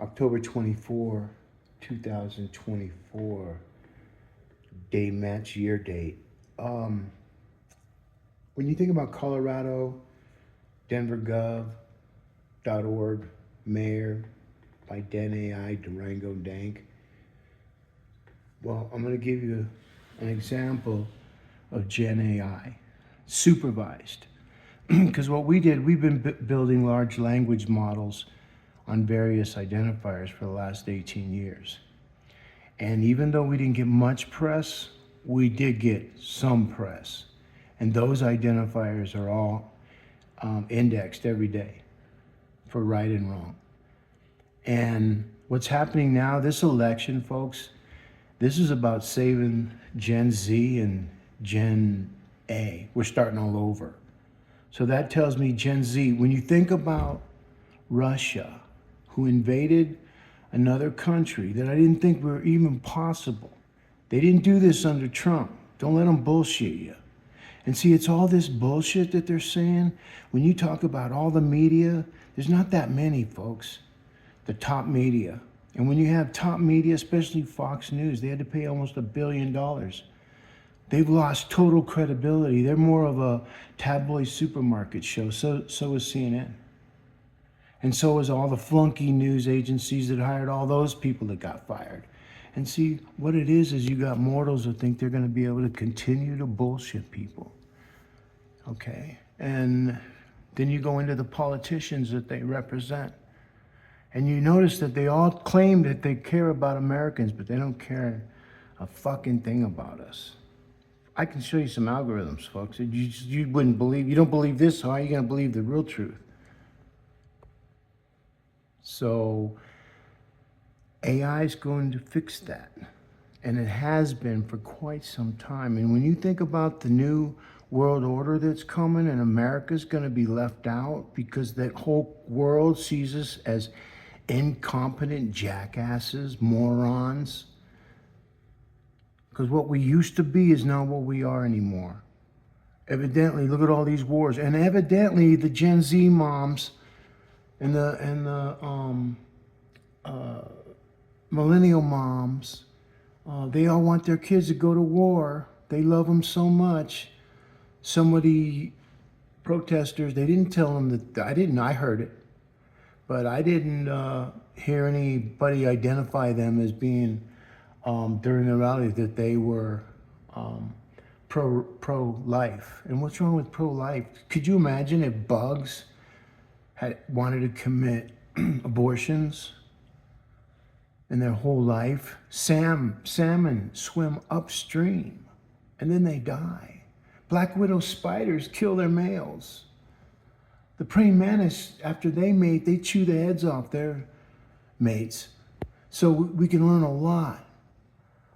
October 24, 2024, day match year date. Um, when you think about Colorado, denvergov.org, mayor by Den AI, Durango, Dank. Well, I'm going to give you an example of Gen AI, supervised. Because what we did, we've been building large language models on various identifiers for the last 18 years. And even though we didn't get much press, we did get some press. And those identifiers are all indexed every day for right and wrong. And what's happening now, this election, folks, this is about saving Gen Z and Gen A. We're starting all over. So that tells me Gen Z, when you think about Russia, who invaded another country that I didn't think were even possible. They didn't do this under Trump. Don't let them bullshit you. And see, it's all this bullshit that they're saying. When you talk about all the media, there's not that many, folks. The top media. And when you have top media, especially Fox News, they had to pay almost $1 billion. They've lost total credibility. They're more of a tabloid supermarket show. So is CNN. And so is all the flunky news agencies that hired all those people that got fired. And see, what it is you got mortals that think they're going to be able to continue to bullshit people. Okay? And then you go into the politicians that they represent. And you notice that they all claim that they care about Americans, but they don't care a fucking thing about us. I can show you some algorithms, folks. You wouldn't believe, you don't believe this, how are you going to believe the real truth? So AI is going to fix that. And it has been for quite some time. And when you think about the new world order that's coming and America's going to be left out because that whole world sees us as incompetent jackasses, morons. Because what we used to be is not what we are anymore. Evidently, look at all these wars. And evidently, the Gen Z moms and the millennial moms, they all want their kids to go to war. They love them so much. Somebody, protesters, they didn't tell them that, I heard it, but I didn't hear anybody identify them as being, during the rally, that they were pro-life. And what's wrong with pro-life? Could you imagine if bugs had wanted to commit abortions in their whole life? Salmon swim upstream and then they die. Black widow spiders kill their males. The praying mantis, after they mate, they chew the heads off their mates. So we can learn a lot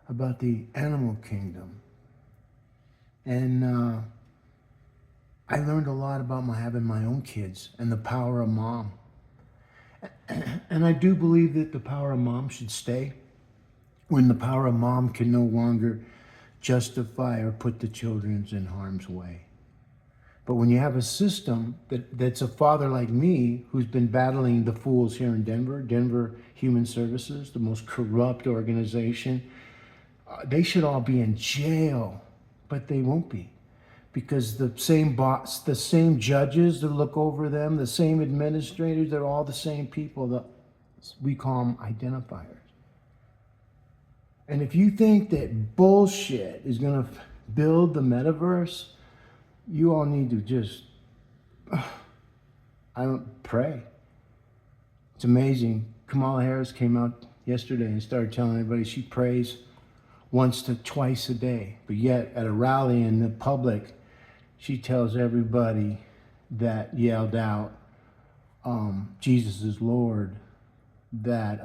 about the animal kingdom. And I learned a lot about having my own kids and the power of mom. And I do believe that the power of mom should stay when the power of mom can no longer justify or put the children in harm's way. But when you have a system that's a father like me who's been battling the fools here in Denver Human Services, the most corrupt organization, they should all be in jail, but they won't be. Because the same boss, the same judges that look over them, the same administrators, they're all the same people that we call them identifiers. And if you think that bullshit is going to build the metaverse, you all need to just, I don't pray. It's amazing. Kamala Harris came out yesterday and started telling everybody she prays once to twice a day. But yet at a rally in the public, she tells everybody that yelled out, Jesus is Lord, that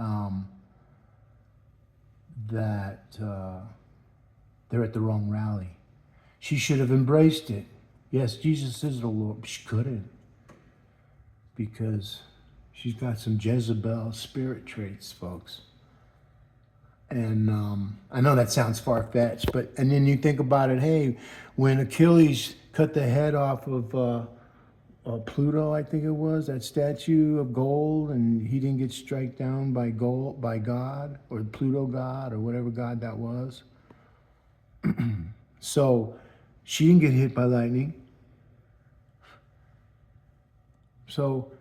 they're at the wrong rally. She should have embraced it. Yes, Jesus is the Lord, but she couldn't, because she's got some Jezebel spirit traits, folks. And I know that sounds far-fetched, and then you think about it, hey, when Achilles cut the head off of Pluto, I think it was, that statue of gold, and he didn't get struck down by God, or Pluto God, or whatever God that was. So she didn't get hit by lightning. So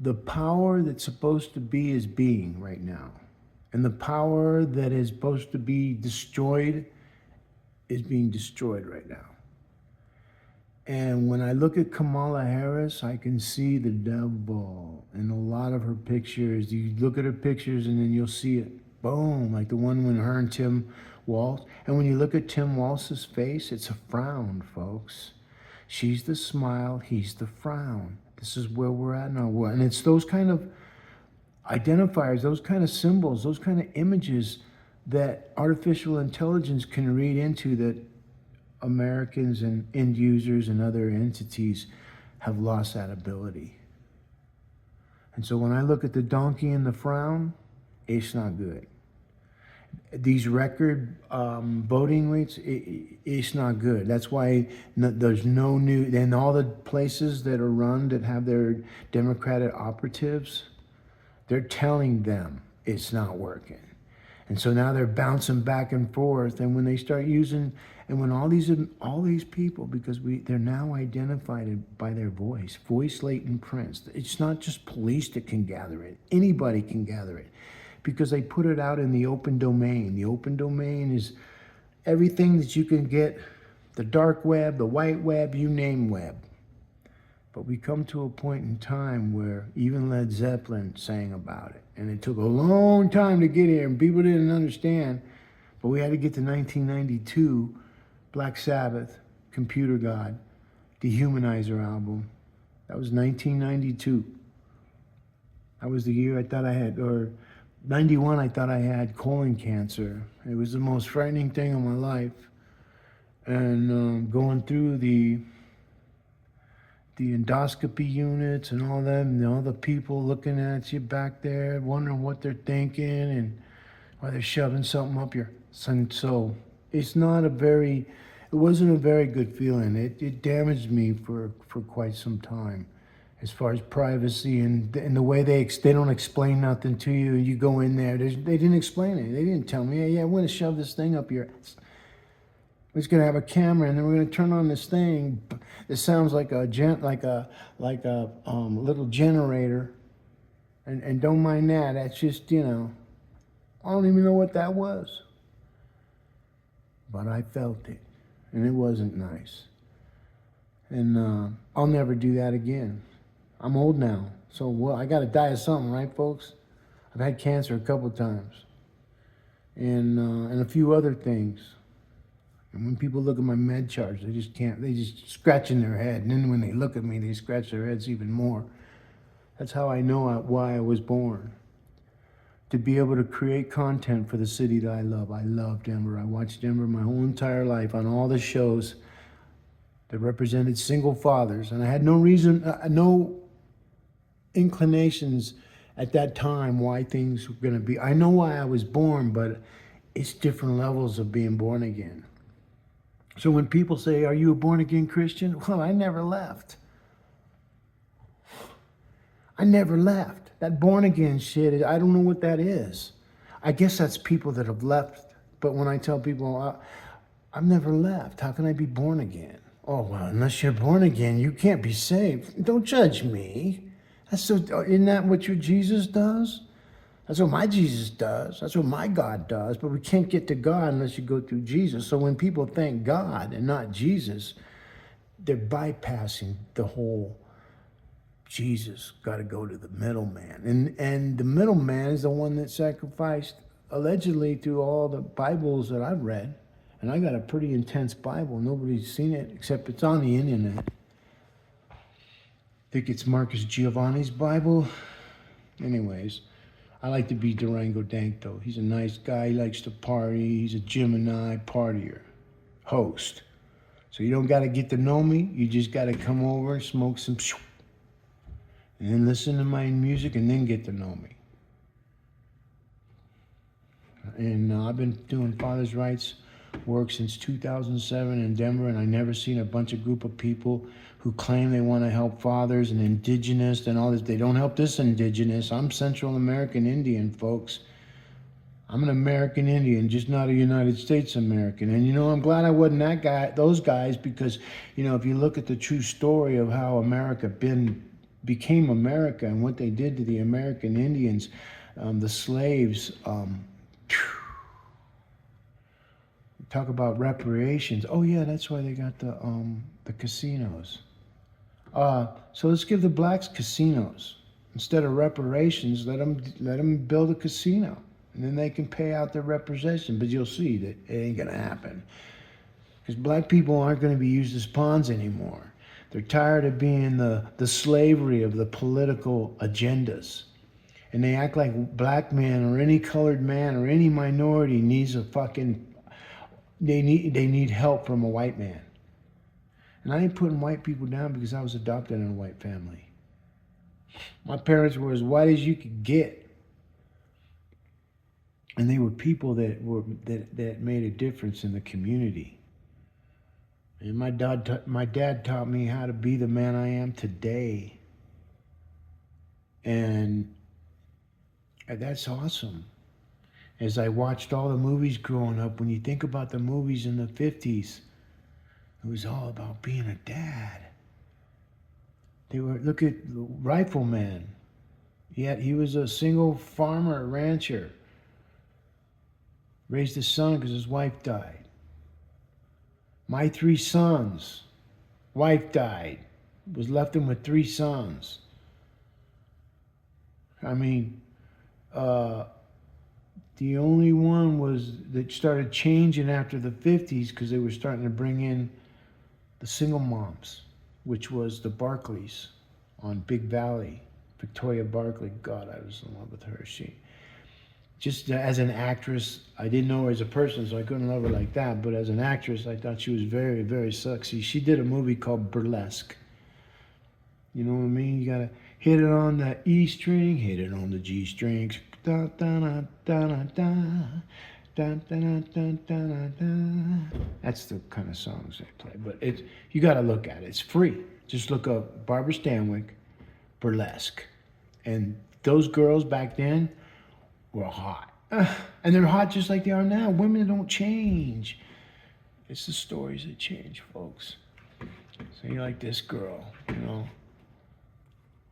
the power that's supposed to be is being right now. And the power that is supposed to be destroyed is being destroyed right now. And when I look at Kamala Harris, I can see the devil in a lot of her pictures. You look at her pictures and then you'll see it. Boom, like the one when her and Tim Walz. And when you look at Tim Walz's face, it's a frown, folks. She's the smile, he's the frown. This is where we're at now. And it's those kind of identifiers, those kind of symbols, those kind of images that artificial intelligence can read into that Americans and end users and other entities have lost that ability. And so when I look at the donkey and the frown, it's not good. These record voting rates, it's not good. That's why there's no new, and all the places that are run that have their Democratic operatives, they're telling them it's not working. And so now they're bouncing back and forth. And when they start using, and when all these people, because they're now identified by their voice latent prints. It's not just police that can gather it. Anybody can gather it, because they put it out in the open domain. The open domain is everything that you can get, the dark web, the white web, you name web. But we come to a point in time where even Led Zeppelin sang about it. And it took a long time to get here, and people didn't understand. But we had to get to 1992, Black Sabbath, Computer God, Dehumanizer album. That was 1992. That was the year I thought I had, or 91, I thought I had colon cancer. It was the most frightening thing in my life. And going through the endoscopy units and all them, and all the people looking at you back there, wondering what they're thinking and why they're shoving something up your son. So it wasn't a very good feeling. It damaged me for quite some time, as far as privacy and the way they don't explain nothing to you. You go in there, they didn't explain it. They didn't tell me, hey, yeah, I'm going to shove this thing up your ass. We're just gonna have a camera, and then we're gonna turn on this thing. It sounds like a little generator, and don't mind that. That's just, I don't even know what that was, but I felt it, and it wasn't nice. And I'll never do that again. I'm old now, so I got to die of something, right, folks? I've had cancer a couple times, and a few other things. And when people look at my med charts, they just scratching their head. And then when they look at me, they scratch their heads even more. That's how I know why I was born. To be able to create content for the city that I love. I love Denver. I watched Denver my whole entire life on all the shows that represented single fathers. And I had no reason, no inclinations at that time why things were going to be. I know why I was born, but it's different levels of being born again. So when people say, are you a born-again Christian? Well, I never left. I never left. That born-again shit, I don't know what that is. I guess that's people that have left. But when I tell people, I've never left, how can I be born again? Oh, well, unless you're born again, you can't be saved. Don't judge me. Isn't that what your Jesus does? That's what my Jesus does. That's what my God does. But we can't get to God unless you go through Jesus. So when people thank God and not Jesus, they're bypassing the whole Jesus got to go to the middleman. And the middleman is the one that sacrificed, allegedly, through all the Bibles that I've read. And I got a pretty intense Bible. Nobody's seen it, except it's on the internet. I think it's Marcus Giovanni's Bible. Anyways. I like to be Durango Dank, though. He's a nice guy. He likes to party. He's a Gemini partier, host. So you don't got to get to know me. You just got to come over, smoke some, and then listen to my music, and then get to know me. And I've been doing Father's Rights worked since 2007 in Denver, and I never seen a group of people who claim they want to help fathers and indigenous and all this. They don't help this indigenous. I'm Central American Indian, folks. I'm an American Indian, just not a United States American. And I'm glad I wasn't those guys, because if you look at the true story of how America became America and what they did to the American Indians, the slaves. Talk about reparations. Oh yeah, that's why they got the casinos. So let's give the blacks casinos instead of reparations. Let them build a casino, and then they can pay out their reparation. But you'll see that it ain't gonna happen, because black people aren't going to be used as pawns anymore. They're tired of being the slavery of the political agendas. And they act like black man or any colored man or any minority needs they need help from a white man. And I ain't putting white people down, because I was adopted in a white family. My parents were as white as you could get. And they were people that made a difference in the community. And my dad taught me how to be the man I am today. And that's awesome. As I watched all the movies growing up, when you think about the movies in the 50s, it was all about being a dad. Look at Rifleman. Yet he was a single farmer, rancher. Raised his son because his wife died. My 3 sons, wife died. Was left him with 3 sons. I mean, the only one that started changing after the 50s, because they were starting to bring in the single moms, which was the Barclays on Big Valley. Victoria Barclay, God, I was in love with her. She, just as an actress, I didn't know her as a person, so I couldn't love her like that. But as an actress, I thought she was very, very sexy. She did a movie called Burlesque. You know what I mean? You gotta hit it on the E string, hit it on the G strings. Da, da, da, da, da, da. Da, da, da, da, da, da. That's the kind of songs they play. But you gotta look at it. It's free. Just look up Barbara Stanwyck, Burlesque. And those girls back then were hot. And they're hot just like they are now. Women don't change. It's the stories that change, folks. So you like this girl,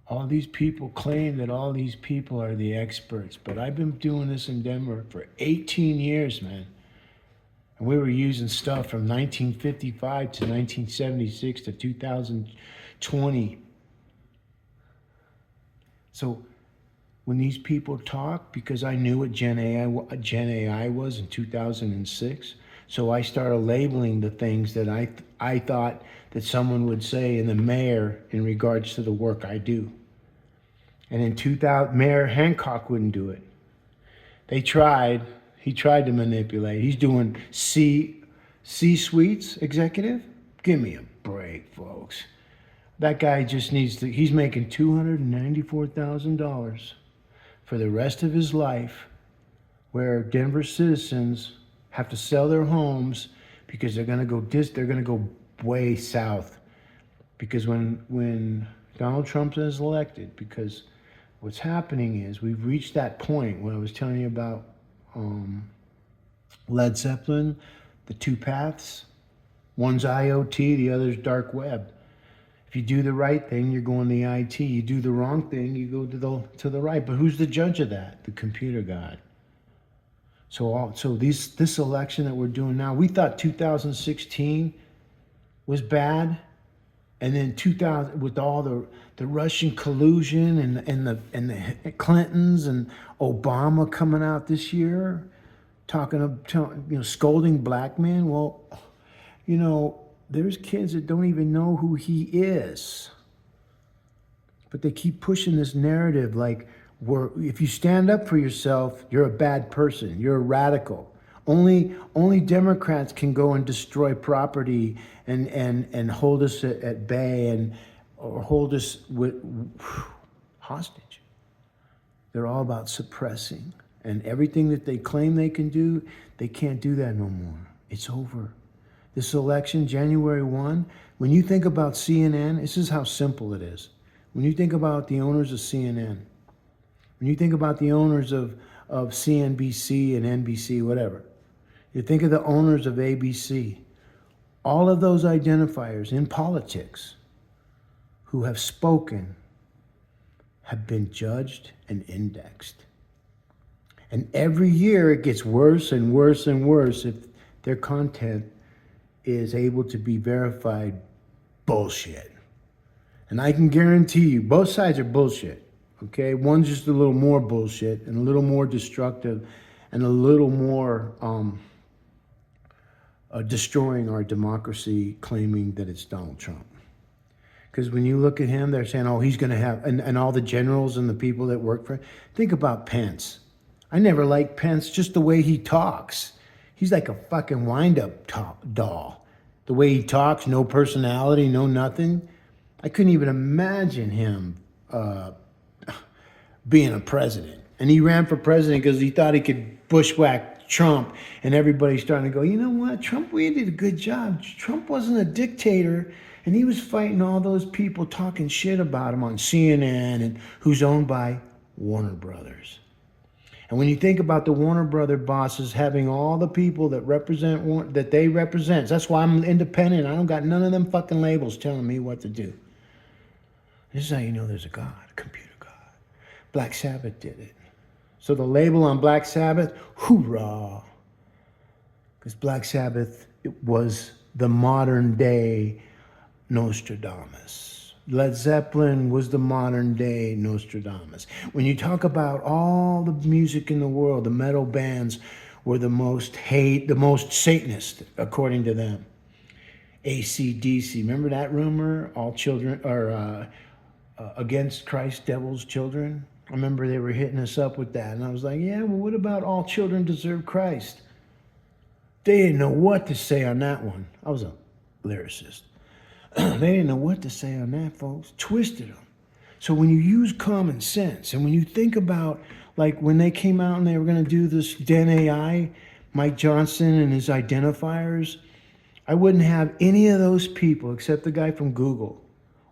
All these people claim that all these people are the experts, but I've been doing this in Denver for 18 years, man. And we were using stuff from 1955 to 1976 to 2020. So when these people talk, because I knew what Gen AI was in 2006, so I started labeling the things that I thought that someone would say in the mayor in regards to the work I do. And in 2000, Mayor Hancock wouldn't do it. He tried to manipulate. He's doing C-suites executive. Give me a break, folks. That guy just he's making $294,000 for the rest of his life, where Denver citizens have to sell their homes because they're gonna go way south. Because when Donald Trump is elected, because what's happening is we've reached that point when I was telling you about Led Zeppelin, the 2 paths. One's IoT, the other's dark web. If you do the right thing, you're going to the IT. You do the wrong thing, you go to the right. But who's the judge of that? The computer god. So this election that we're doing now, we thought 2016 was bad, and then 2000 with all the Russian collusion and the Clintons and Obama coming out this year, scolding black men. Well, there's kids that don't even know who he is, but they keep pushing this narrative like, if you stand up for yourself, you're a bad person. You're a radical. Only Democrats can go and destroy property and hold us at bay or hold us hostage. They're all about suppressing, and everything that they claim they can do, they can't do that no more. It's over. This election, January 1, when you think about CNN, this is how simple it is. When you think about the owners of CNN, when you think about the owners of CNBC and NBC, whatever, you think of the owners of ABC, all of those identifiers in politics who have spoken have been judged and indexed. And every year it gets worse and worse and worse if their content is able to be verified bullshit. And I can guarantee you, both sides are bullshit, okay? One's just a little more bullshit and a little more destructive and a little more destroying our democracy, claiming that it's Donald Trump. Because when you look at him, they're saying, oh, he's going to have, and all the generals and the people that work for him. Think about Pence. I never liked Pence, just the way he talks. He's like a fucking wind-up doll. The way he talks, no personality, no nothing. I couldn't even imagine him being a president. And he ran for president because he thought he could bushwhack Trump. And everybody's starting to go, you know what? Trump really did a good job. Trump wasn't a dictator. And he was fighting all those people talking shit about him on CNN and who's owned by Warner Brothers. And when you think about the Warner Brother bosses having all the people that represent, that they represent, that's why I'm independent. I don't got none of them fucking labels telling me what to do. This is how you know there's a God, a computer God. Black Sabbath did it. So the label on Black Sabbath, hoorah. Because Black Sabbath, it was the modern day Nostradamus. Led Zeppelin was the modern day Nostradamus. When you talk about all the music in the world, the metal bands were the most Satanist, according to them. AC/DC, remember that rumor? All children are against Christ, devil's children. I remember they were hitting us up with that. And I was like, yeah, well, what about all children deserve Christ? They didn't know what to say on that one. I was a lyricist. They didn't know what to say on that, folks. Twisted them. So when you use common sense and when you think about, like when they came out and they were going to do this Den AI, Mike Johnson and his identifiers, I wouldn't have any of those people except the guy from Google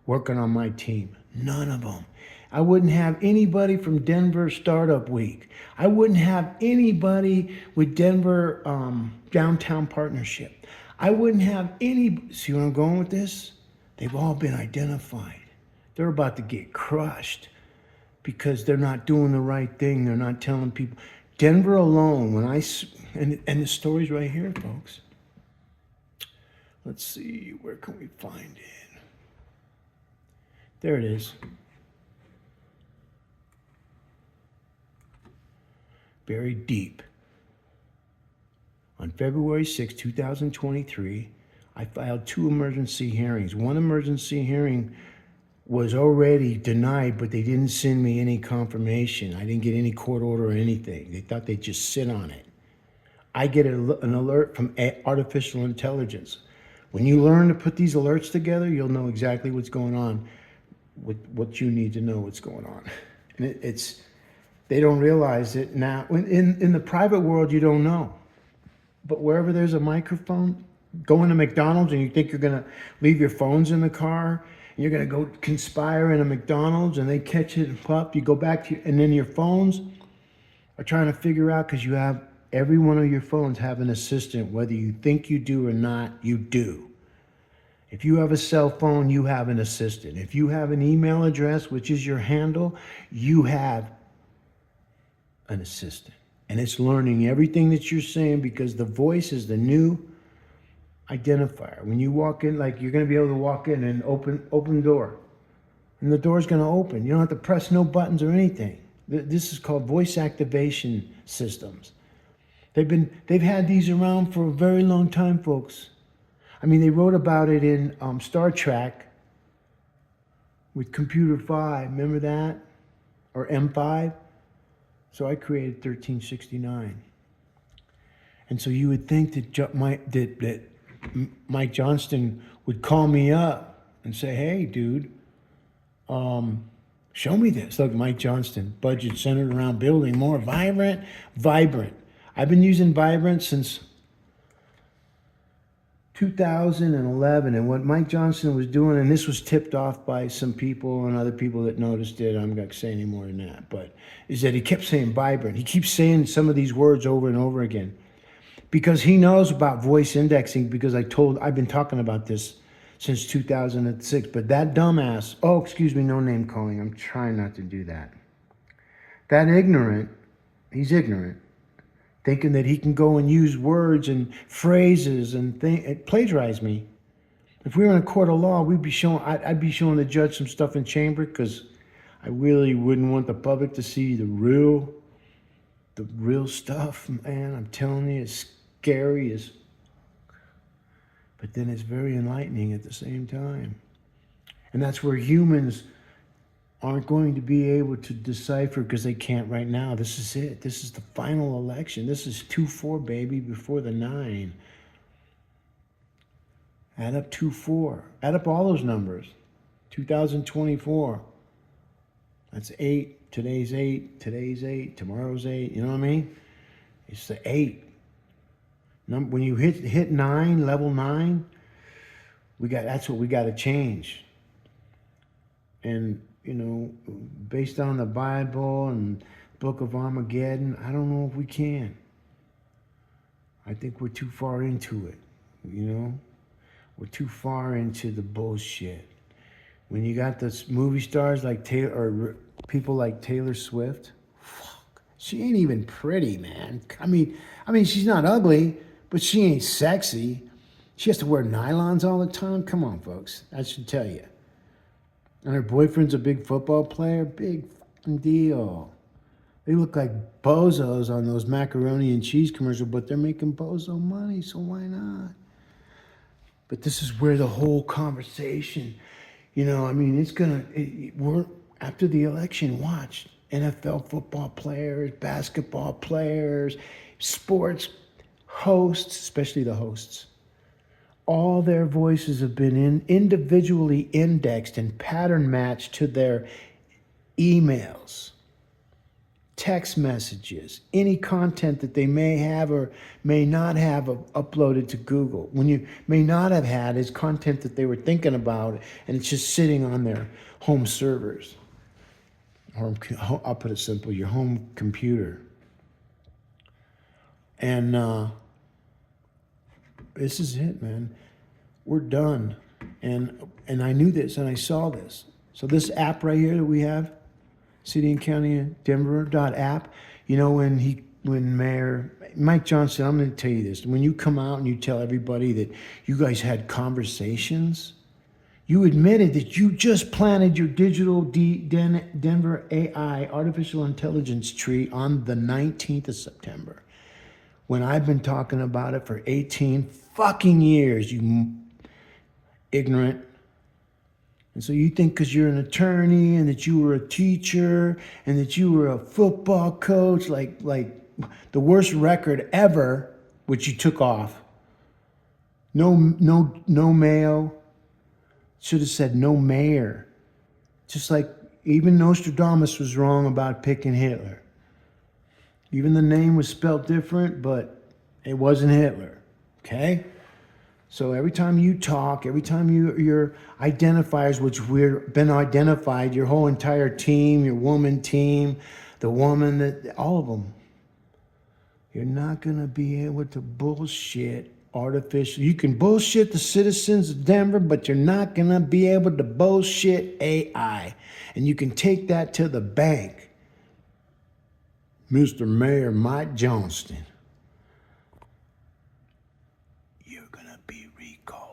working on my team. None of them. I wouldn't have anybody from Denver Startup Week. I wouldn't have anybody with Denver Downtown Partnership. I wouldn't have any, see where I'm going with this? They've all been identified. They're about to get crushed because they're not doing the right thing. They're not telling people. Denver alone, and the story's right here, folks. Let's see, where can we find it? There it is. Buried deep. On February 6, 2023, I filed 2 emergency hearings. One emergency hearing was already denied, but they didn't send me any confirmation. I didn't get any court order or anything. They thought they'd just sit on it. I get an alert from artificial intelligence. When you learn to put these alerts together, you'll know exactly what's going on with what you need to know what's going on. And they don't realize it now. In the private world, you don't know. But wherever there's a microphone, go into McDonald's and you think you're going to leave your phones in the car and you're going to go conspire in a McDonald's and they catch it and pop, you go back to and then your phones are trying to figure out, because you have every one of your phones have an assistant, whether you think you do or not, you do. If you have a cell phone, you have an assistant. If you have an email address, which is your handle, you have an assistant. And it's learning everything that you're saying, because the voice is the new identifier. When you walk in, like you're going to be able to walk in and open the door. And the door's going to open. You don't have to press no buttons or anything. This is called voice activation systems. They've had these around for a very long time, folks. I mean, they wrote about it in Star Trek with Computer 5. Remember that? Or M5? So I created 1369. And so you would think that Mike Johnston would call me up and say, hey, dude, show me this. Look, Mike Johnston, budget centered around building more vibrant. I've been using vibrant since 2011, and what Mike Johnson was doing, and this was tipped off by some people and other people that noticed it. I'm not going to say any more than that, but is that he kept saying vibrant. He keeps saying some of these words over and over again because he knows about voice indexing. Because I've been talking about this since 2006. But that dumbass, oh, excuse me, no name calling. I'm trying not to do that. That ignorant, he's ignorant, thinking that he can go and use words and phrases and plagiarize me. If we were in a court of law, I'd be showing the judge some stuff in chamber because I really wouldn't want the public to see the real stuff, man. I'm telling you, it's scary but then it's very enlightening at the same time. And that's where humans aren't going to be able to decipher because they can't right now. This is it. This is the final election. This is 2-4, baby, before the 9. Add up 2-4. Add up all those numbers. 2024. That's 8. Today's 8. Today's 8. Tomorrow's 8. You know what I mean? It's the 8. When you hit 9, level 9, that's what we got to change. And based on the Bible and Book of Armageddon, I don't know if we can. I think we're too far into it, We're too far into the bullshit. When you got the movie stars like people like Taylor Swift, fuck, she ain't even pretty, man. I mean, she's not ugly, but she ain't sexy. She has to wear nylons all the time. Come on, folks. I should tell you. And her boyfriend's a big football player. Big fucking deal. They look like bozos on those macaroni and cheese commercials, but they're making bozo money, so why not? But this is where the whole conversation, we're after the election, watch. NFL football players, basketball players, sports hosts, especially the hosts. All their voices have been individually indexed and pattern matched to their emails, text messages, any content that they may have or may not have uploaded to Google. When you may not have had is content that they were thinking about, and it's just sitting on their home servers. Or I'll put it simple, your home computer. And this is it, man. We're done. And I knew this and I saw this. So this app right here that we have, City and County of Denver.app, when Mayor Mike Johnson, I'm going to tell you this. When you come out and you tell everybody that you guys had conversations, you admitted that you just planted your digital Denver AI, artificial intelligence tree on the 19th of September. When I've been talking about it for 18 fucking years, you ignorant. And so you think because you're an attorney and that you were a teacher and that you were a football coach, like the worst record ever, which you took off. No mayo. Should have said no mayor. Just like even Nostradamus was wrong about picking Hitler. Even the name was spelled different, but it wasn't Hitler. Okay? So every time you talk, every time your identifiers, which we've been identified, your whole entire team, your woman team, the woman, all of them, you're not going to be able to bullshit artificial. You can bullshit the citizens of Denver, but you're not going to be able to bullshit AI. And you can take that to the bank. Mr. Mayor Mike Johnston, you're going to be recalled.